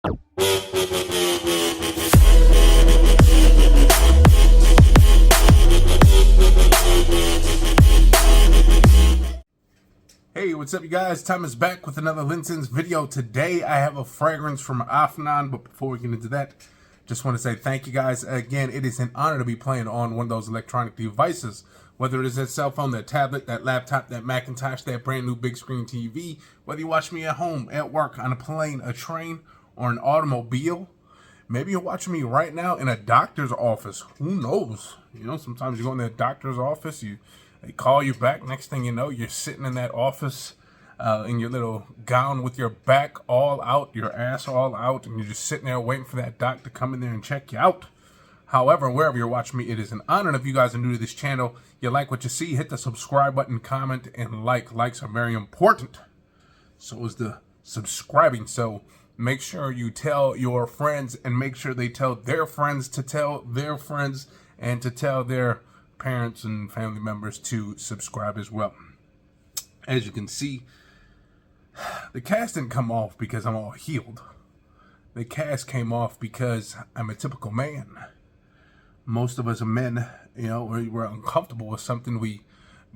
Hey, what's up you guys? Time is back with another Linson's video. Today I have a fragrance from Afnan, but before we get into that, just want to say thank you guys. Again, it is an honor to be playing on one of those electronic devices, whether it is that cell phone, that tablet, that laptop, that Macintosh, that brand new big screen TV, whether you watch me at home, at work, on a plane, a train, or an automobile. Maybe you're watching me right now in a doctor's office. Who knows? You know, sometimes you go in the doctor's office, they call you back. Next thing you know, you're sitting in that office in your little gown with your back all out, your ass all out, and you're just sitting there waiting for that doc to come in there and check you out. However, wherever you're watching me, it is an honor. And if you guys are new to this channel, you like what you see, hit the subscribe button, comment, and like. Likes are very important. So is the subscribing. So make sure you tell your friends and make sure they tell their friends to tell their friends and to tell their parents and family members to subscribe as well. As you can see, the cast didn't come off because I'm all healed. The cast came off because I'm a typical man. Most of us are men, you know, we're uncomfortable with something, we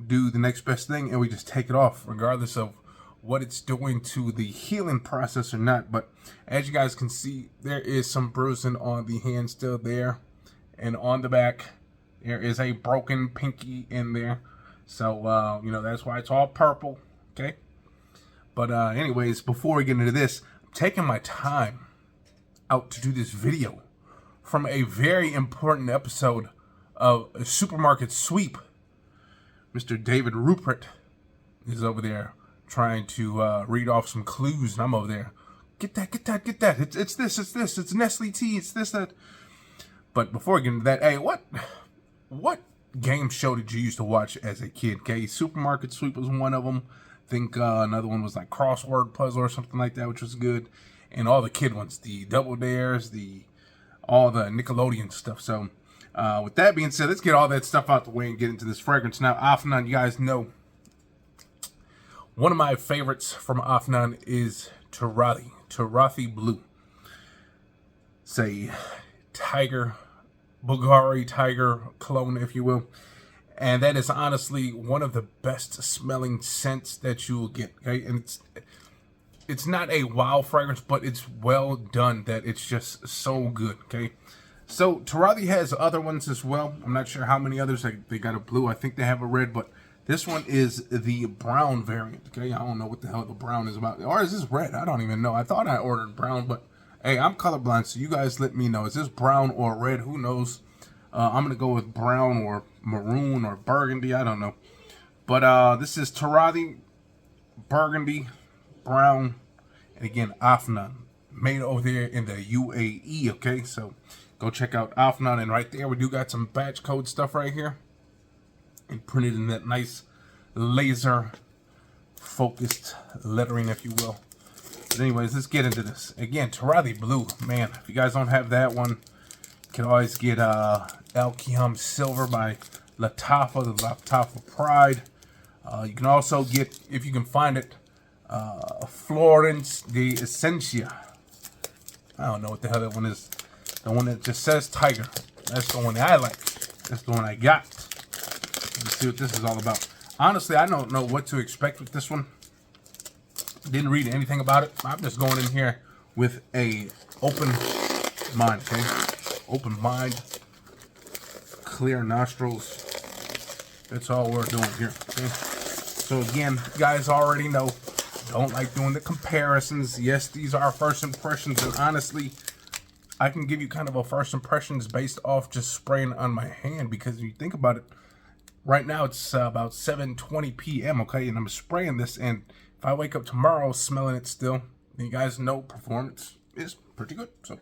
do the next best thing and we just take it off regardless of what it's doing to the healing process or not. But as you guys can see, there is some bruising on the hand still there, and on the back there is a broken pinky in there. So, you know, that's why it's all purple, okay? But anyways, before we get into this, I'm taking my time out to do this video from a very important episode of a Supermarket Sweep. Mr. David Rupert is over there trying to read off some clues, and I'm over there. Get that, get that, get that. It's this, it's Nestle tea, it's this, that. But before we get into that, hey, what game show did you used to watch as a kid? Okay, Supermarket Sweep was one of them. I think another one was like Crossword Puzzle or something like that, which was good. And all the kid ones, the Double Dares, all the Nickelodeon stuff. So with that being said, let's get all that stuff out the way and get into this fragrance. Now, Afnan, you guys know, one of my favorites from Afnan is Turathi Blue. It's a Bulgari tiger clone, if you will, and that is honestly one of the best smelling scents that you will get. Okay, and it's not a wow fragrance, but it's well done. That it's just so good. Okay, so Turathi has other ones as well. I'm not sure how many others. They got a blue. I think they have a red, but this one is the brown variant. Okay, I don't know what the hell the brown is about, or is this red? I don't even know. I thought I ordered brown, but hey, I'm colorblind, so you guys let me know. Is this brown or red? Who knows? I'm going to go with brown or maroon or burgundy. I don't know. But this is Turathi, burgundy, brown, and again, Afnan. Made over there in the UAE, okay? So go check out Afnan. And right there, we do got some batch code stuff right here. And printed in that nice laser-focused lettering, if you will. But anyways, let's get into this. Again, Turathi Blue. Man, if you guys don't have that one, you can always get Al-Qiyam Silver by Latafa, the Latafa Pride. You can also get, if you can find it, Florence de Essentia. I don't know what the hell that one is. The one that just says Tiger. That's the one that I like. That's the one I got. Let's see what this is all about. Honestly, I don't know what to expect with this one. Didn't read anything about it. I'm just going in here with a open mind, okay? Open mind, clear nostrils. That's all we're doing here, okay? So again, you guys already know, don't like doing the comparisons. Yes, these are first impressions, and honestly, I can give you kind of a first impressions based off just spraying on my hand, because if you think about it, right now it's about 7:20 p.m., okay? And I'm spraying this, and if I wake up tomorrow smelling it still, then you guys know performance is pretty good. So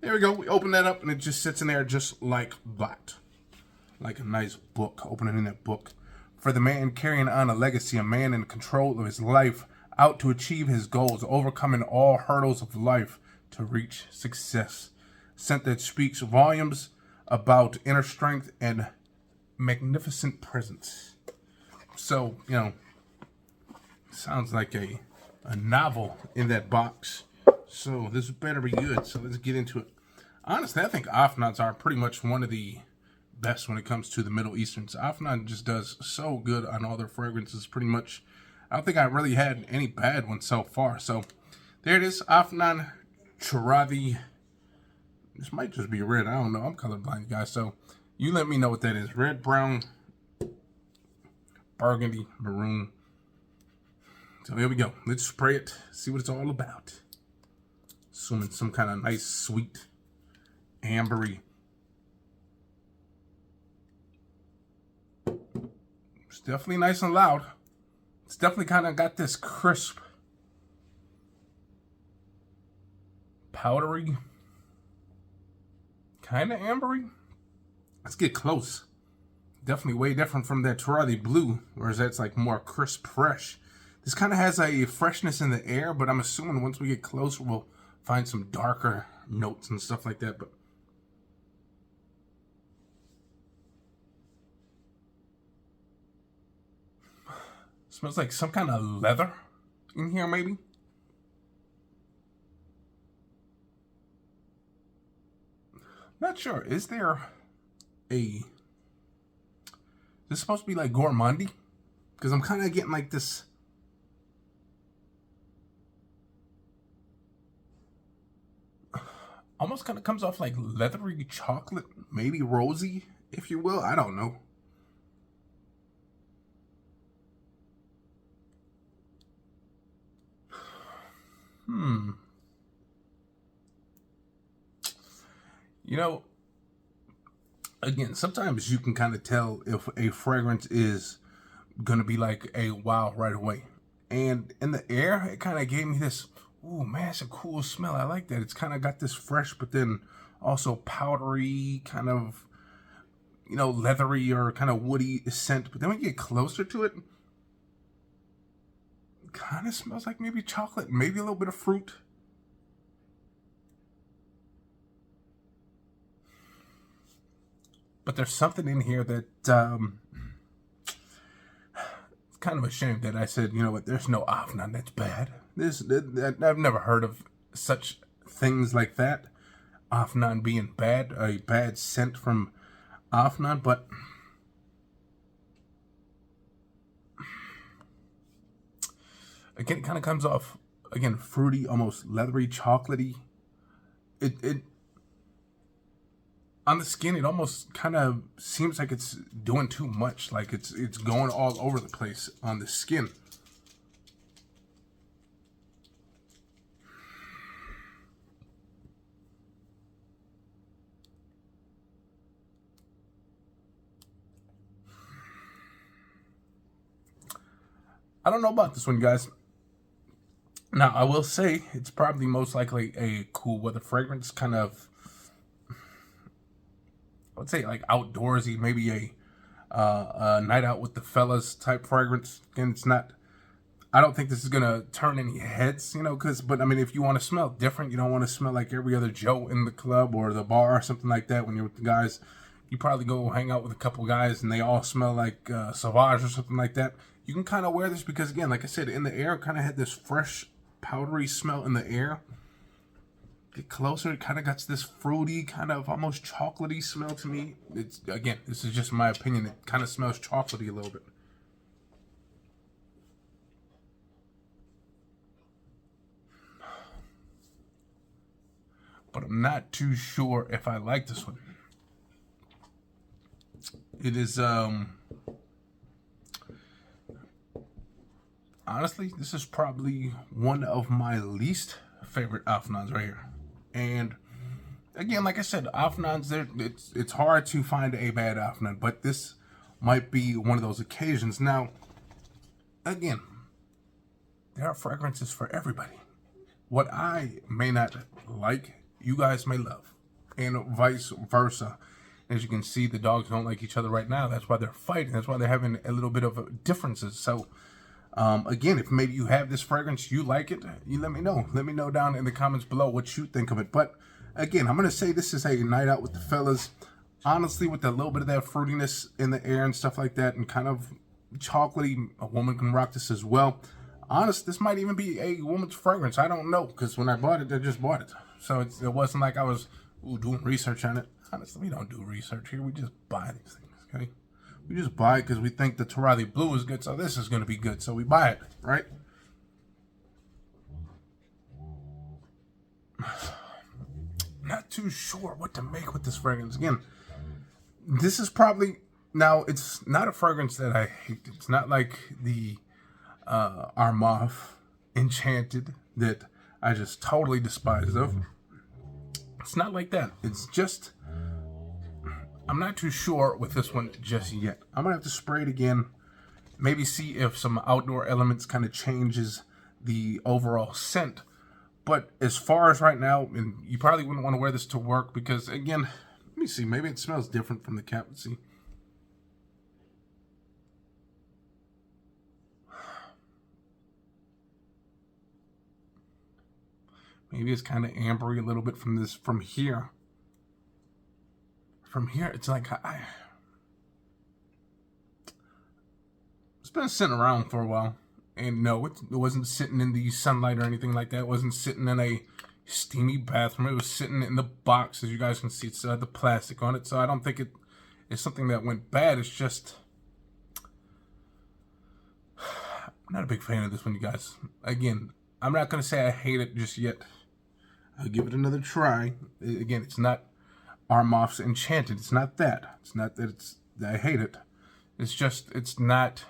there we go. We open that up, and it just sits in there just like that. Like a nice book. Open it in that book. For the man carrying on a legacy, a man in control of his life, out to achieve his goals, overcoming all hurdles of life to reach success. Scent that speaks volumes about inner strength and magnificent presence. So, you know, sounds like a novel in that box. So this better be good. So let's get into it. Honestly, I think Afnans are pretty much one of the best when it comes to the Middle Easterns. Afnan just does so good on all their fragrances, pretty much. I don't think I really had any bad ones so far. So there it is, Afnan Turathi. This might just be red. I don't know. I'm colorblind, guys. So you let me know what that is. Red, brown, burgundy, maroon. So here we go. Let's spray it. See what it's all about. Assuming some kind of nice, sweet, ambery. It's definitely nice and loud. It's definitely kind of got this crisp, powdery, kind of ambery. Let's get close. Definitely way different from that Turathi blue, whereas that's like more crisp, fresh. This kind of has a freshness in the air, but I'm assuming once we get closer, we'll find some darker notes and stuff like that. But smells like some kind of leather in here, maybe. Not sure. Is there a... Is this supposed to be like gourmandy? Because I'm kind of getting like this... Almost kind of comes off like leathery chocolate, maybe rosy, if you will. I don't know. You know, again, sometimes you can kind of tell if a fragrance is going to be like a wow right away. And in the air, it kind of gave me this, ooh, man, it's a cool smell. I like that. It's kind of got this fresh, but then also powdery, kind of, you know, leathery or kind of woody scent. But then when you get closer to it, it kind of smells like maybe chocolate, maybe a little bit of fruit. But there's something in here that, it's kind of a shame that I said, you know what, there's no Afnan that's bad. I've never heard of such things like that. Afnan being bad, a bad scent from Afnan, but again, it kind of comes off, again, fruity, almost leathery, chocolatey. It on the skin, it almost kind of seems like it's doing too much, like it's going all over the place on the skin. I don't know about this one, guys. Now, I will say it's probably most likely a cool weather fragrance, kind of, I would say like outdoorsy, maybe a night out with the fellas type fragrance. Again, it's not, I don't think this is gonna turn any heads, you know, but I mean, if you want to smell different, you don't want to smell like every other Joe in the club or the bar or something like that. When you're with the guys, you probably go hang out with a couple guys and they all smell like Sauvage or something like that. You can kind of wear this because, again, like I said, in the air, it kind of had this fresh, powdery smell in the air. Get closer, it kind of got this fruity, kind of almost chocolatey smell to me. It's, again, this is just my opinion. It kind of smells chocolatey a little bit. But I'm not too sure if I like this one. It is, honestly, this is probably one of my least favorite Afnans right here. And again, like I said, Afnans, it's hard to find a bad Afnan, but this might be one of those occasions. Now, again, there are fragrances for everybody. What I may not like, you guys may love, and vice versa. As you can see, the dogs don't like each other right now. That's why they're fighting. That's why they're having a little bit of differences. So, again, if maybe you have this fragrance, you like it, you let me know. Let me know down in the comments below what you think of it. But again, I'm going to say this is a night out with the fellas. Honestly, with a little bit of that fruitiness in the air and stuff like that, and kind of chocolatey, a woman can rock this as well. Honest, this might even be a woman's fragrance. I don't know, because when I bought it, I just bought it. So it wasn't like I was doing research on it. Honestly, we don't do research here. We just buy these things, okay? We just buy it because we think the Turathi Blue is good, so this is going to be good. So we buy it, right? Not too sure what to make with this fragrance. Again, this is probably... Now, it's not a fragrance that I hate. It's not like the Hmmmmmm Enchanted that I just totally despise of. It's not like that. It's just... I'm not too sure with this one just yet. I'm going to have to spray it again. Maybe see if some outdoor elements kind of changes the overall scent. But as far as right now, and you probably wouldn't want to wear this to work because, again, let me see. Maybe it smells different from the cap. Let's see. Maybe it's kind of ambery a little bit from this, from here. From here, it's like, it's been sitting around for a while. And no, it wasn't sitting in the sunlight or anything like that. It wasn't sitting in a steamy bathroom. It was sitting in the box. As you guys can see, it still had the plastic on it. So I don't think it's something that went bad. It's just... I'm not a big fan of this one, you guys. Again, I'm not going to say I hate it just yet. I'll give it another try. Again, it's not Hmmmm's Enchanted. It's not that. It's not that I hate it. It's just, it's not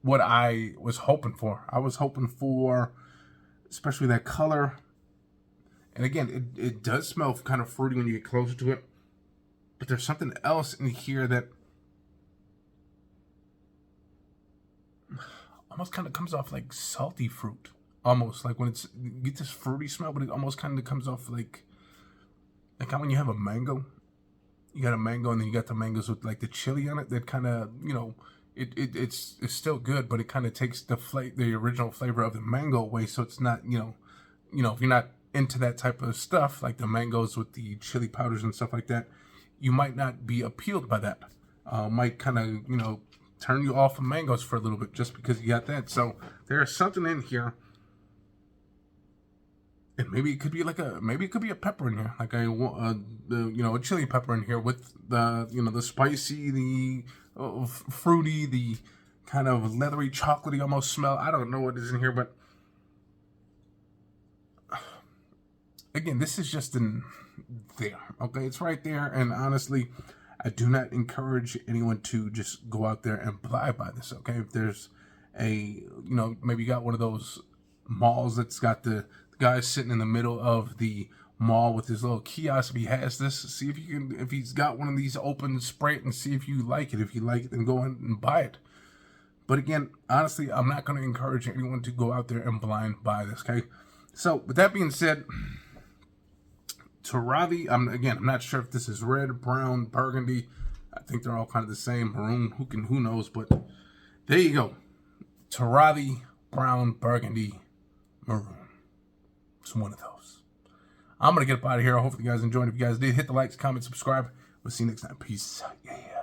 what I was hoping for. I was hoping for, especially that color. And again, it does smell kind of fruity when you get closer to it. But there's something else in here that almost kind of comes off like salty fruit. Almost like when you get this fruity smell, but it almost kind of comes off like how when you have a mango. You got a mango and then you got the mangoes with like the chili on it. That kind of, you know, it's still good, but it kind of takes the original flavor of the mango away. So it's not, you know, if you're not into that type of stuff, like the mangoes with the chili powders and stuff like that, you might not be appealed by that. Might kind of, you know, turn you off of mangoes for a little bit just because you got that. So there's something in here. And maybe it could be like a pepper in here, like a chili pepper in here with the spicy, the fruity, the kind of leathery, chocolatey almost smell. I don't know what is in here, but again, this is just in there. Okay, it's right there, and honestly, I do not encourage anyone to just go out there and buy this. Okay, if there's maybe you got one of those malls that's got the guy sitting in the middle of the mall with his little kiosk. If he has this, see if he's got one of these open, spray it and see if you like it. If you like it, then go in and buy it. But again, honestly, I'm not going to encourage anyone to go out there and blind buy this, okay? So with that being said, Turathi, I'm not sure if this is red, brown, burgundy. I think they're all kind of the same. Maroon, who knows, but there you go. Turathi, brown, burgundy, maroon. It's one of those. I'm going to get up out of here. Hopefully you guys enjoyed. If you guys did, hit the likes, comment, subscribe. We'll see you next time. Peace. Yeah.